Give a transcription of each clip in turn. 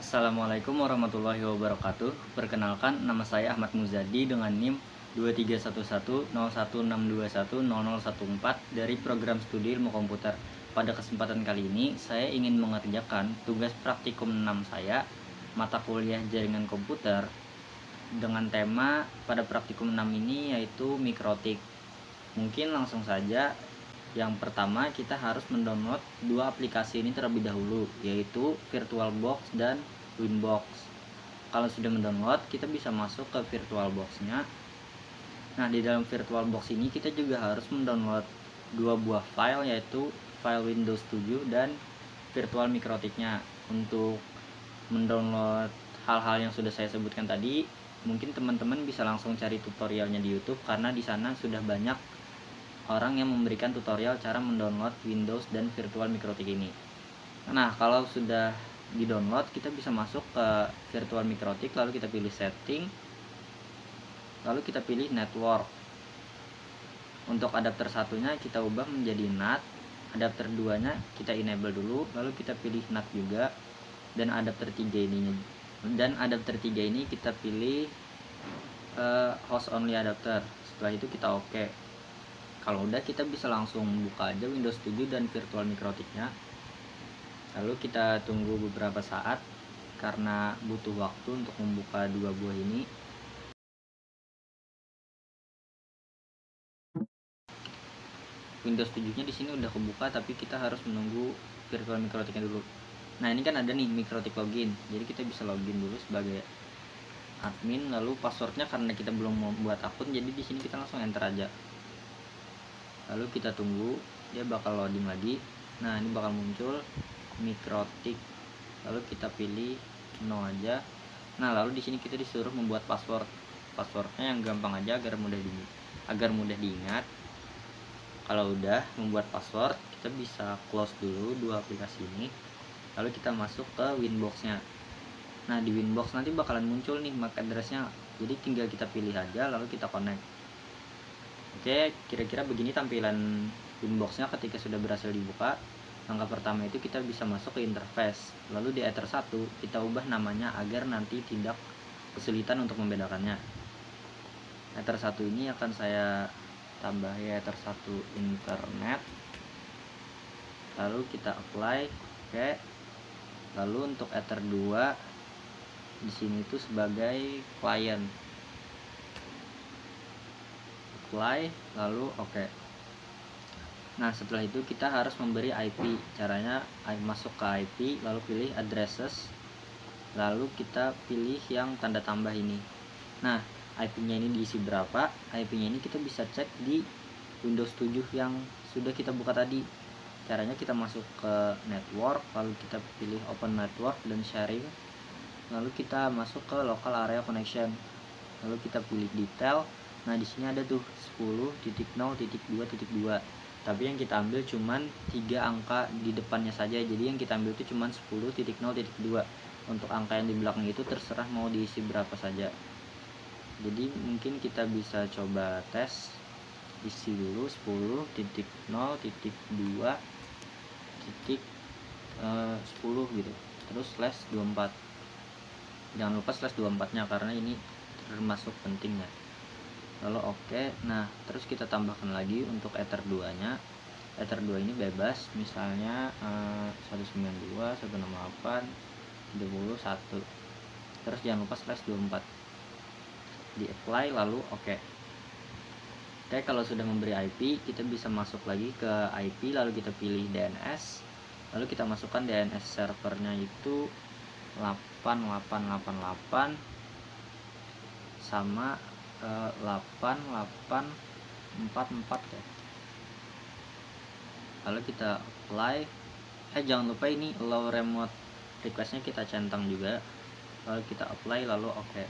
Assalamualaikum warahmatullahi wabarakatuh. Perkenalkan, nama saya Ahmad Muzadi dengan NIM 23110161610014 dari program studi ilmu komputer. Pada kesempatan kali ini, saya ingin mengerjakan tugas praktikum 6 saya, mata kuliah jaringan komputer, dengan tema pada praktikum 6 ini yaitu mikrotik. Mungkin langsung saja. Yang pertama, kita harus mendownload dua aplikasi ini terlebih dahulu, yaitu VirtualBox dan Winbox. Kalau sudah mendownload, kita bisa masuk ke VirtualBox-nya. Nah, di dalam VirtualBox ini kita juga harus mendownload dua buah file, yaitu file Windows 7 dan virtual mikrotiknya. Untuk mendownload hal-hal yang sudah saya sebutkan tadi, mungkin teman-teman bisa langsung cari tutorialnya di YouTube, karena di sana sudah banyak orang yang memberikan tutorial cara mendownload Windows dan virtual mikrotik ini. Nah, kalau sudah di-download, kita bisa masuk ke virtual mikrotik, lalu kita pilih setting, lalu kita pilih network. Untuk adapter satunya kita ubah menjadi NAT, adapter 2-nya kita enable dulu, lalu kita pilih NAT juga, dan adapter 3 ini kita pilih host only adapter. Setelah itu kita oke. Kalau udah, kita bisa langsung buka aja Windows 7 dan virtual mikrotiknya. Lalu kita tunggu beberapa saat karena butuh waktu untuk membuka dua buah ini. Windows 7-nya di sini udah kebuka, tapi kita harus menunggu virtual mikrotiknya dulu. Nah, ini kan ada nih mikrotik login. Jadi kita bisa login dulu sebagai admin, lalu passwordnya karena kita belum membuat akun, jadi di sini kita langsung enter aja. Lalu kita tunggu, dia bakal loading lagi. Nah, ini bakal muncul mikrotik. Lalu kita pilih no aja. Nah, lalu di sini kita disuruh membuat password. Passwordnya yang gampang aja agar mudah diingat. Kalau udah membuat password, kita bisa close dulu dua aplikasi ini. Lalu kita masuk ke Winbox-nya. Nah, di Winbox nanti bakalan muncul nih MAC address-nya. Jadi tinggal kita pilih aja, lalu kita connect. Oke, kira-kira begini tampilan Winbox-nya ketika sudah berhasil dibuka. Langkah pertama itu kita bisa masuk ke interface. Lalu di Ether 1 kita ubah namanya agar nanti tidak kesulitan untuk membedakannya. Ether 1 ini akan saya tambah ya, Ether 1 internet. Lalu kita apply. Oke. Lalu untuk Ether 2 di sini itu sebagai client. Apply, lalu oke. Nah, setelah itu kita harus memberi IP. Caranya masuk ke IP, lalu pilih addresses, lalu kita pilih yang tanda tambah ini. Nah, IP-nya ini diisi berapa? IP-nya ini kita bisa cek di Windows 7 yang sudah kita buka tadi. Caranya kita masuk ke network, lalu kita pilih open network dan sharing, lalu kita masuk ke local area connection, lalu kita pilih detail. Nah, di sini ada tuh 10.0.2.2, tapi yang kita ambil cuman 3 angka di depannya saja. Jadi yang kita ambil itu cuman 10.0.2. Untuk angka yang di belakang itu terserah mau diisi berapa saja. Jadi mungkin kita bisa coba tes, isi dulu 10.0.2.10 gitu, terus /24. Jangan lupa /24 nya karena ini termasuk pentingnya. Lalu oke. Nah, terus kita tambahkan lagi untuk Ether 2 nya. Ether 2 ini bebas, misalnya 192.168.31. terus jangan lupa /24. Di apply, lalu oke. Oke, kalau sudah memberi IP, kita bisa masuk lagi ke IP, lalu kita pilih DNS, lalu kita masukkan DNS servernya itu 8888 sama 8844 ya. Lalu kita apply. Jangan lupa ini allow remote requestnya kita centang juga. Lalu kita apply, lalu oke.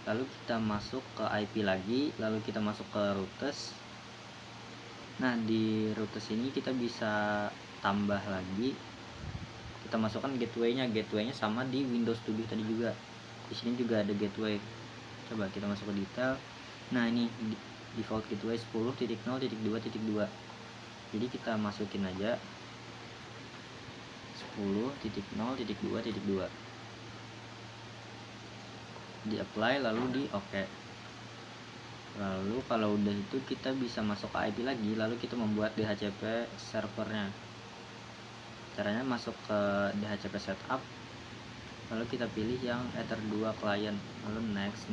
Lalu kita masuk ke IP lagi, lalu kita masuk ke routes. Nah, di routes ini kita bisa tambah lagi. Kita masukkan gateway-nya sama di Windows 7 tadi juga. Di sini juga ada gateway. Coba kita masuk ke detail. Nah, ini default gateway 10.0.2.2. Jadi kita masukin aja 10.0.2.2 di apply lalu di oke. Lalu kalau udah itu kita bisa masuk ke IP lagi, lalu kita membuat DHCP servernya. Caranya masuk ke DHCP setup, lalu kita pilih yang Ether 2 client, lalu next,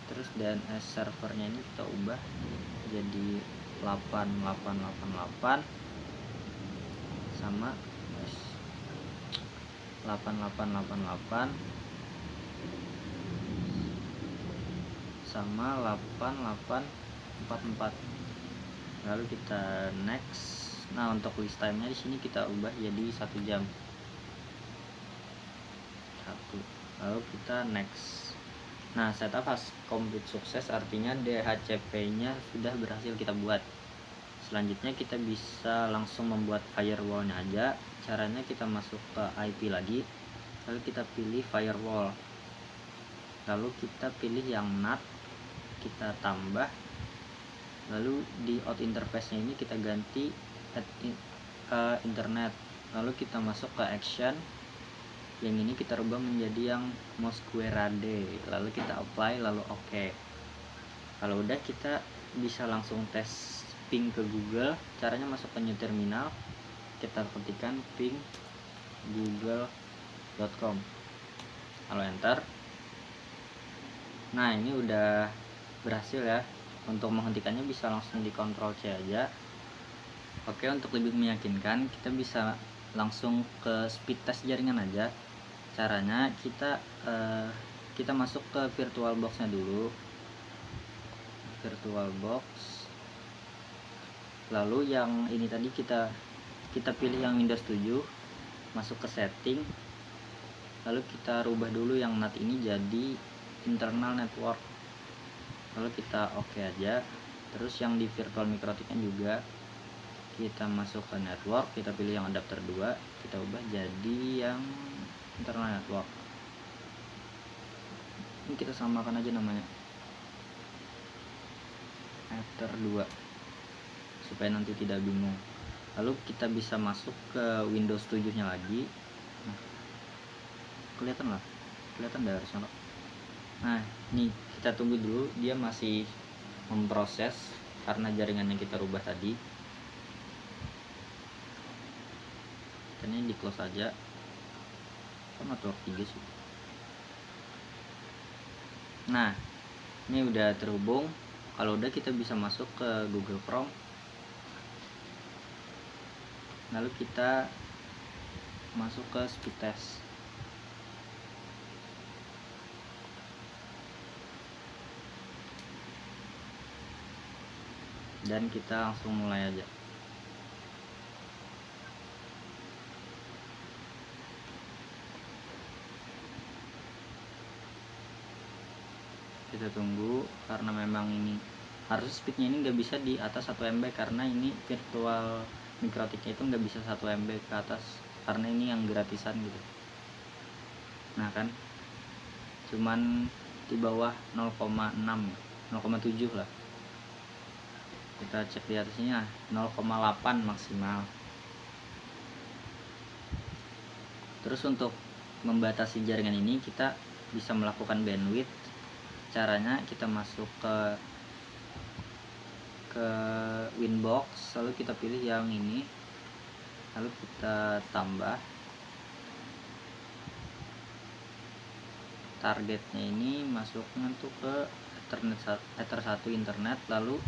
terus DNS servernya ini kita ubah jadi 8888 sama 8888 sama 8844. Lalu kita next. Nah, untuk list time-nya di sini kita ubah jadi 1 jam. Lalu kita next. Nah, setup has complete sukses, artinya DHCP-nya sudah berhasil kita buat. Selanjutnya kita bisa langsung membuat firewall-nya aja. Caranya kita masuk ke IP lagi, lalu kita pilih firewall. Lalu kita pilih yang NAT, kita tambah. Lalu di out interface-nya ini kita ganti ke internet. Lalu kita masuk ke action. Yang ini kita rubah menjadi yang Mosquerade, lalu kita apply, lalu oke. Kalau udah, kita bisa langsung tes ping ke Google. Caranya masuk ke new terminal, kita ketikkan ping google.com, lalu enter. Nah, ini udah berhasil ya. Untuk menghentikannya bisa langsung di Ctrl C aja. Oke, untuk lebih meyakinkan kita bisa langsung ke speed test jaringan aja. Caranya kita masuk ke VirtualBox-nya dulu, VirtualBox. Lalu yang ini tadi kita pilih yang Windows 7, masuk ke setting, lalu kita rubah dulu yang NAT ini jadi internal network, lalu kita oke aja. Terus yang di virtual mikrotiknya juga kita masuk ke network, kita pilih yang adapter 2, kita ubah jadi yang internal network. Ini kita samakan aja namanya Ether 2 supaya nanti tidak bingung. Lalu kita bisa masuk ke Windows 7 nya lagi. Nah, kelihatan dah harusnya. Nah, ini kita tunggu dulu, dia masih memproses karena jaringan yang kita rubah tadi. Dan ini di close aja. Kan network 3 sih. Nah, ini udah terhubung. Kalau udah, kita bisa masuk ke Google Chrome. Lalu kita masuk ke speed test. Dan kita langsung mulai aja. Kita tunggu karena memang ini harus speednya ini nggak bisa di atas 1 MB, karena ini virtual mikrotiknya itu nggak bisa 1 MB ke atas, karena ini yang gratisan gitu. Nah kan, cuman di bawah 0,6, 0,7 lah. Kita cek di atasnya 0,8 maksimal. Terus untuk membatasi jaringan ini kita bisa melakukan bandwidth. Caranya kita masuk ke Winbox, lalu kita pilih yang ini, lalu kita tambah targetnya ini, masuknya tuh ke Ether 1 internet. Lalu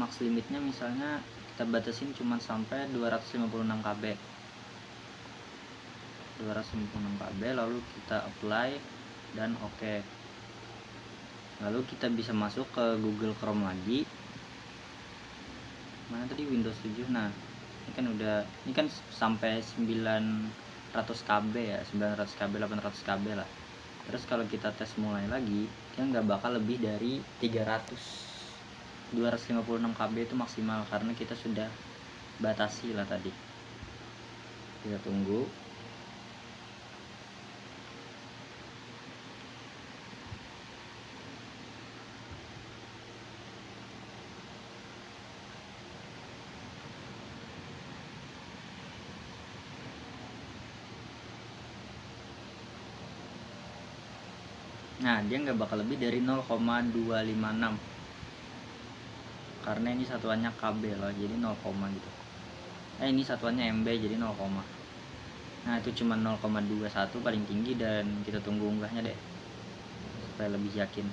max limitnya misalnya kita batasin cuma sampai 256 KB, lalu kita apply dan oke. Lalu kita bisa masuk ke Google Chrome lagi. Mana tadi Windows 7. Nah, ini kan sampai 900 KB ya, 900 KB, 800 KB lah. Terus kalau kita tes mulai lagi, dia nggak bakal lebih dari 256 KB itu maksimal, karena kita sudah batasi lah tadi. Kita tunggu. Nah, dia nggak bakal lebih dari 0,256 karena ini satuannya KB loh, jadi 0, gitu. Ini satuannya MB jadi 0, nah itu cuma 0,21 paling tinggi, dan kita tunggu unggahnya deh supaya lebih yakin.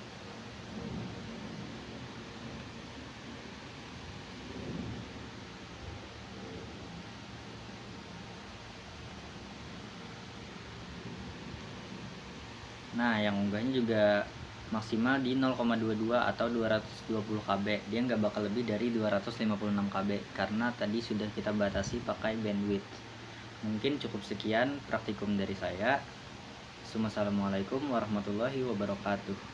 Nah, yang unggahnya juga maksimal di 0,22 atau 220 KB. Dia nggak bakal lebih dari 256 KB karena tadi sudah kita batasi pakai bandwidth. Mungkin cukup sekian praktikum dari saya. Assalamualaikum warahmatullahi wabarakatuh.